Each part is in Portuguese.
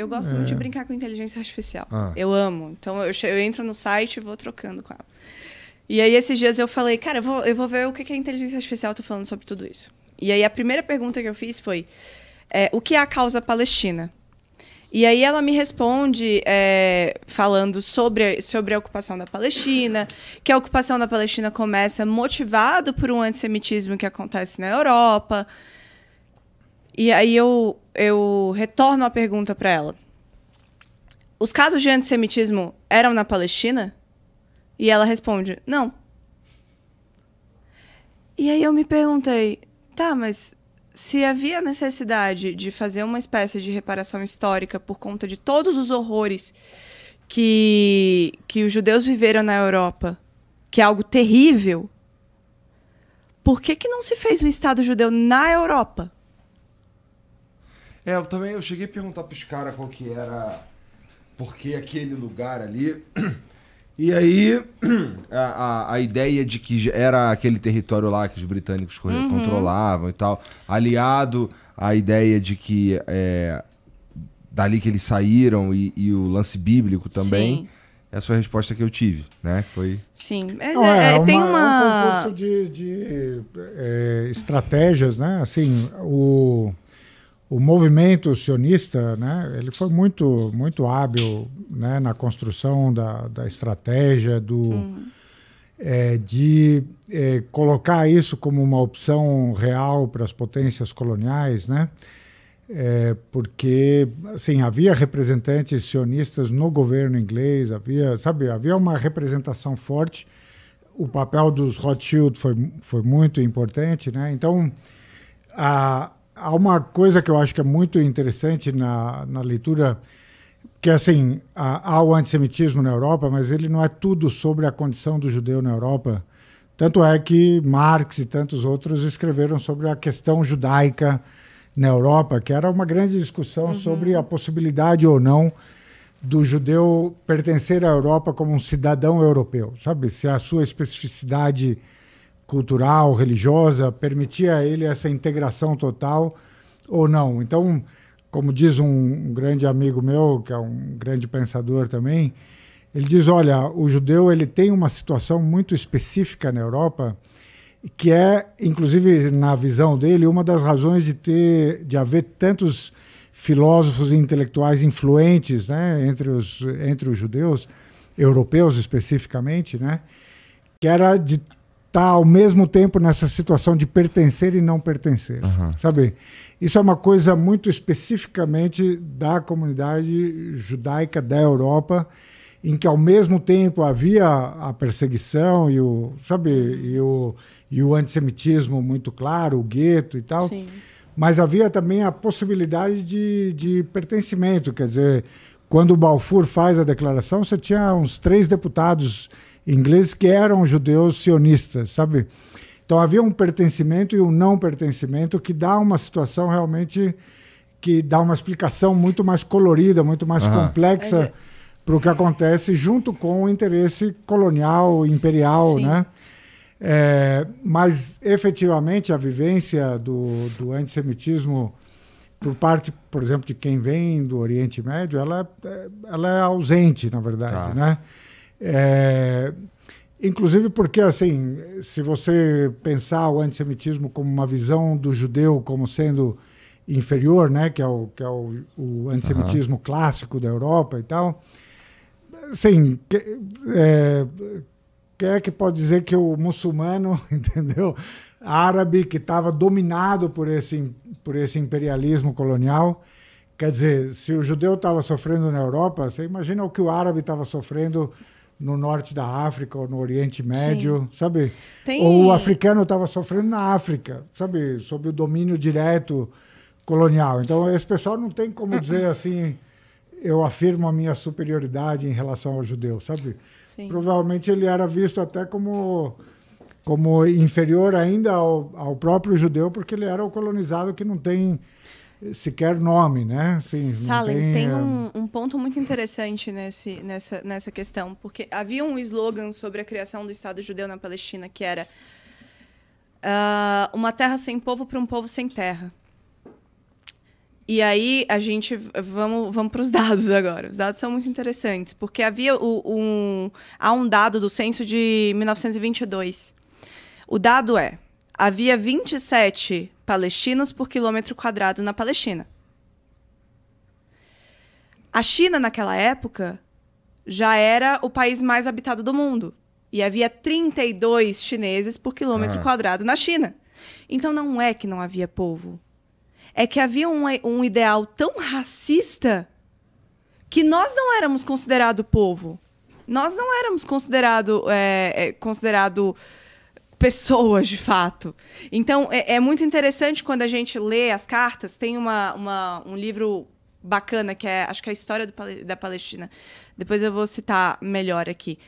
Eu gosto muito de brincar com inteligência artificial. Eu amo. Então, eu entro no site e vou trocando com ela. E aí, esses dias eu falei, cara, eu vou ver o que a inteligência artificial tá falando sobre tudo isso. E aí, a primeira pergunta que eu fiz foi, o que é a causa palestina? E aí ela me responde falando sobre a ocupação da Palestina, que a ocupação da Palestina começa motivado por um antissemitismo que acontece na Europa. E aí eu retorno a pergunta para ela. Os casos de antissemitismo eram na Palestina? E ela responde, não. E aí eu me perguntei, tá, mas se havia necessidade de fazer uma espécie de reparação histórica por conta de todos os horrores que os judeus viveram na Europa, que é algo terrível, por que não se fez um Estado judeu na Europa? Eu cheguei a perguntar para os caras qual que era, por que aquele lugar ali. E aí, a ideia de que era aquele território lá que os britânicos controlavam e tal, aliado à ideia de que dali que eles saíram e o lance bíblico também, Sim. Essa foi a resposta que eu tive, né? Foi... Sim, mas tem uma... É um concurso de estratégias, né? Assim, o movimento sionista, né, ele foi muito, muito hábil, né, na construção da estratégia, de colocar isso como uma opção real para as potências coloniais, né? Porque assim, havia representantes sionistas no governo inglês, havia uma representação forte. O papel dos Rothschild foi muito importante, né? Então, há uma coisa que eu acho que é muito interessante na leitura, que assim, há o antissemitismo na Europa, mas ele não é tudo sobre a condição do judeu na Europa. Tanto é que Marx e tantos outros escreveram sobre a questão judaica na Europa, que era uma grande discussão sobre a possibilidade ou não do judeu pertencer à Europa como um cidadão europeu, sabe? Se a sua especificidade cultural, religiosa, permitia a ele essa integração total ou não. Então, como diz um grande amigo meu, que é um grande pensador também, ele diz, olha, o judeu ele tem uma situação muito específica na Europa, que é, inclusive, na visão dele, uma das razões de haver tantos filósofos e intelectuais influentes, né, entre os judeus, europeus especificamente, né, que era de estar ao mesmo tempo nessa situação de pertencer e não pertencer, sabe? Isso é uma coisa muito especificamente da comunidade judaica da Europa, em que ao mesmo tempo havia a perseguição e o antissemitismo muito claro, o gueto e tal. Sim. Mas havia também a possibilidade de pertencimento. Quer dizer, quando o Balfour faz a declaração, você tinha uns 3 deputados ingleses que eram judeus sionistas, sabe? Então havia um pertencimento e um não pertencimento que dá uma situação realmente, que dá uma explicação muito mais colorida, muito mais complexa para o que acontece junto com o interesse colonial, imperial, Sim. né? Mas, efetivamente, a vivência do antissemitismo por parte, por exemplo, de quem vem do Oriente Médio, ela é ausente, na verdade, né? Inclusive porque, assim, se você pensar o antissemitismo como uma visão do judeu como sendo inferior, né, que é o antissemitismo clássico da Europa e tal, assim, quem é que pode dizer que o muçulmano, entendeu, árabe, que estava dominado por esse imperialismo colonial, quer dizer, se o judeu estava sofrendo na Europa, você imagina o que o árabe estava sofrendo no norte da África ou no Oriente Médio, sabe? Ou o africano estava sofrendo na África, sabe? Sob o domínio direto colonial. Então, esse pessoal não tem como dizer assim, eu afirmo a minha superioridade em relação ao judeu, sabe? Sim. Provavelmente ele era visto até como inferior ainda ao próprio judeu, porque ele era o colonizado que não tem sequer nome, né? Assim, Salem, tem um ponto muito interessante nessa questão, porque havia um slogan sobre a criação do Estado judeu na Palestina que era uma terra sem povo para um povo sem terra. E aí, vamos para os dados agora. Os dados são muito interessantes, porque há um dado do censo de 1922. O dado havia 27 palestinos por quilômetro quadrado na Palestina. A China, naquela época, já era o país mais habitado do mundo. E havia 32 chineses por quilômetro quadrado na China. Então, não é que não havia povo. É que havia um ideal tão racista que nós não éramos considerado povo. Nós não éramos considerado pessoas, de fato. Então, é muito interessante quando a gente lê as cartas. Tem um livro bacana, acho que é a História da Palestina. Depois eu vou citar melhor aqui.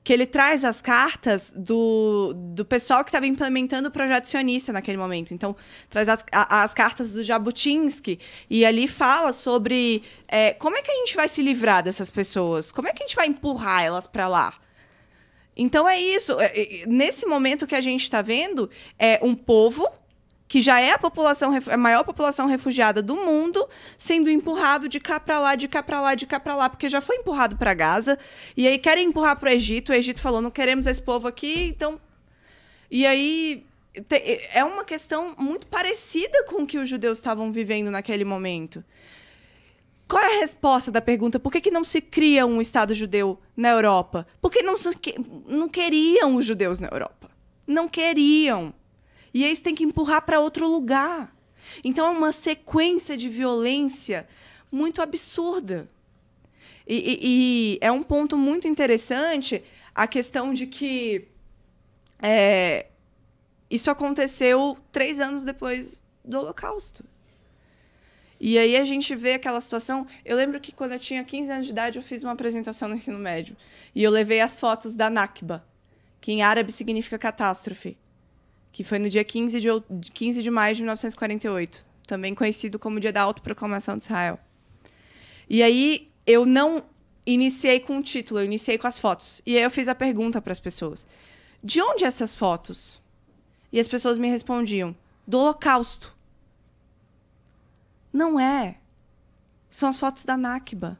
Que ele traz as cartas do pessoal que estava implementando o projeto sionista naquele momento. Então, traz as cartas do Jabotinsky e ali fala sobre como é que a gente vai se livrar dessas pessoas, como é que a gente vai empurrar elas para lá. Então, é isso. Nesse momento que a gente está vendo, é um povo que já é a maior população refugiada do mundo, sendo empurrado de cá para lá, de cá para lá, de cá para lá, porque já foi empurrado para Gaza, e aí querem empurrar para o Egito falou, não queremos esse povo aqui, então... E aí é uma questão muito parecida com o que os judeus estavam vivendo naquele momento. Qual é a resposta da pergunta? Por que não se cria um Estado judeu na Europa? Porque não queriam os judeus na Europa. Não queriam. E eles têm que empurrar para outro lugar. Então, é uma sequência de violência muito absurda. E é um ponto muito interessante a questão de que isso aconteceu 3 anos depois do Holocausto. E aí a gente vê aquela situação... Eu lembro que quando eu tinha 15 anos de idade, eu fiz uma apresentação no ensino médio. E eu levei as fotos da Nakba, que em árabe significa catástrofe. Que foi no dia 15 de maio de 1948, também conhecido como Dia da Autoproclamação de Israel. E aí, eu não iniciei com o título, eu iniciei com as fotos. E aí eu fiz a pergunta para as pessoas. De onde essas fotos? E as pessoas me respondiam, do Holocausto. Não é. São as fotos da Nakba.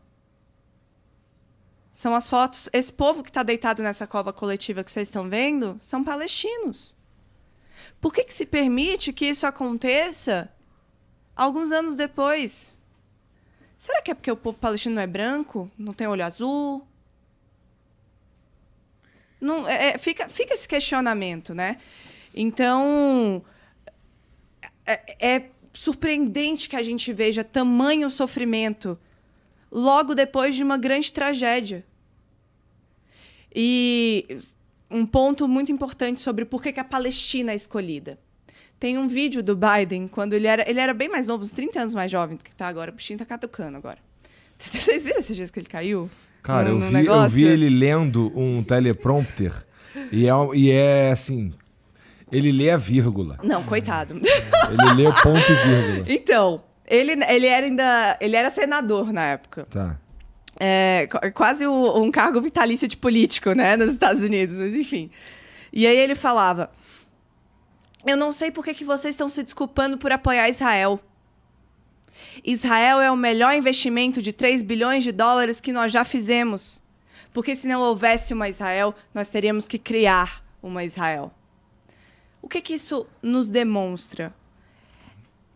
São as fotos... Esse povo que está deitado nessa cova coletiva que vocês estão vendo, são palestinos. Por que se permite que isso aconteça alguns anos depois? Será que é porque o povo palestino não é branco? Não tem olho azul? Não, fica esse questionamento, né? Então, é surpreendente que a gente veja tamanho sofrimento logo depois de uma grande tragédia. E... um ponto muito importante sobre por que a Palestina é escolhida. Tem um vídeo do Biden, quando ele era bem mais novo, uns 30 anos mais jovem do que está agora. O bichinho tá catucando agora. Vocês viram esses dias que ele caiu? Cara, eu vi ele lendo um teleprompter e é assim... Ele lê a vírgula. Não, coitado. Ele lê ponto e vírgula. Então, ele era senador na época. Tá. Quase um cargo vitalício de político, né, nos Estados Unidos, mas enfim. E aí ele falava, eu não sei por que vocês estão se desculpando por apoiar Israel. Israel é o melhor investimento de 3 bilhões de dólares que nós já fizemos. Porque se não houvesse uma Israel, nós teríamos que criar uma Israel. O que isso nos demonstra?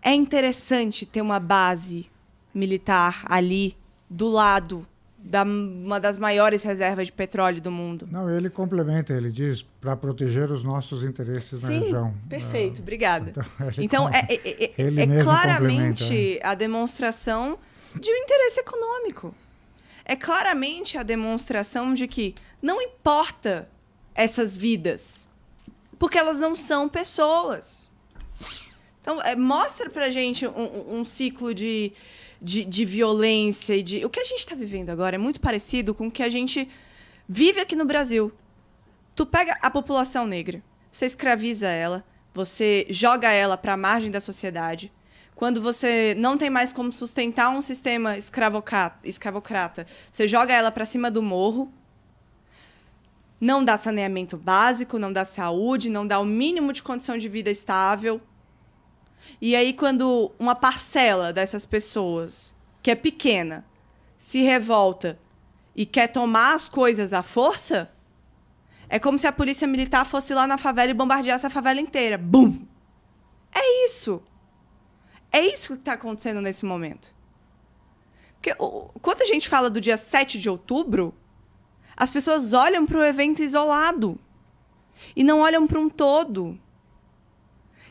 É interessante ter uma base militar ali, do lado de uma das maiores reservas de petróleo do mundo. Não, ele complementa, ele diz, para proteger os nossos interesses na região. Perfeito, obrigada. Então é claramente a demonstração de um interesse econômico. É claramente a demonstração de que não importa essas vidas, porque elas não são pessoas. Então, mostra pra gente um ciclo de violência e de... O que a gente está vivendo agora é muito parecido com o que a gente vive aqui no Brasil. Tu pega a população negra, você escraviza ela, você joga ela para a margem da sociedade. Quando você não tem mais como sustentar um sistema escravocrata, você joga ela para cima do morro, não dá saneamento básico, não dá saúde, não dá o mínimo de condição de vida estável. E aí, quando uma parcela dessas pessoas, que é pequena, se revolta e quer tomar as coisas à força, é como se a polícia militar fosse lá na favela e bombardeasse a favela inteira. Bum! É isso. É isso que está acontecendo nesse momento. Porque quando a gente fala do dia 7 de outubro, as pessoas olham para o evento isolado e não olham para um todo.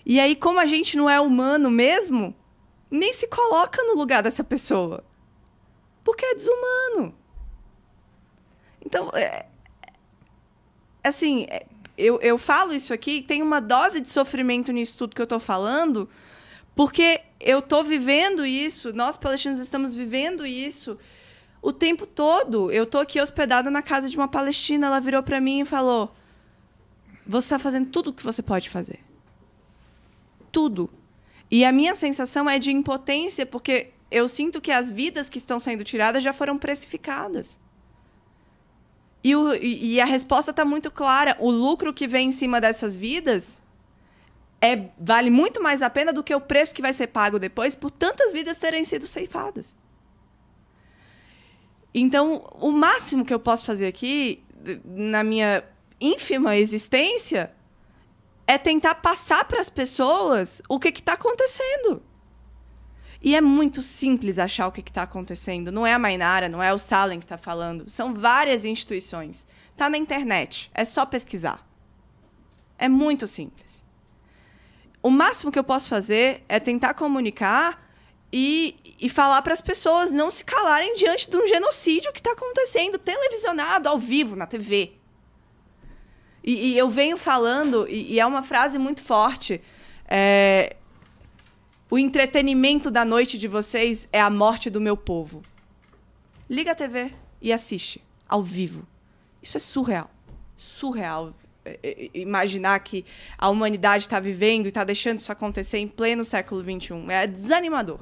E aí, como a gente não é humano mesmo, nem se coloca no lugar dessa pessoa. Porque é desumano. Então, assim, eu falo isso aqui, tem uma dose de sofrimento nisso tudo que eu estou falando, porque eu estou vivendo isso, nós palestinos estamos vivendo isso o tempo todo. Eu estou aqui hospedada na casa de uma palestina, ela virou para mim e falou: você está fazendo tudo o que você pode fazer. Tudo. E a minha sensação é de impotência, porque eu sinto que as vidas que estão sendo tiradas já foram precificadas. E a resposta está muito clara. O lucro que vem em cima dessas vidas vale muito mais a pena do que o preço que vai ser pago depois por tantas vidas terem sido ceifadas. Então, o máximo que eu posso fazer aqui, na minha ínfima existência, é tentar passar para as pessoas o que está acontecendo. E é muito simples achar o que está acontecendo. Não é a Mainara, não é o Salem que está falando. São várias instituições. Está na internet. É só pesquisar. É muito simples. O máximo que eu posso fazer é tentar comunicar e falar para as pessoas não se calarem diante de um genocídio que está acontecendo, televisionado, ao vivo, na TV. E eu venho falando, e é uma frase muito forte, o entretenimento da noite de vocês é a morte do meu povo. Liga a TV e assiste, ao vivo. Isso é surreal. Surreal. Imaginar que a humanidade está vivendo e está deixando isso acontecer em pleno século XXI. É desanimador.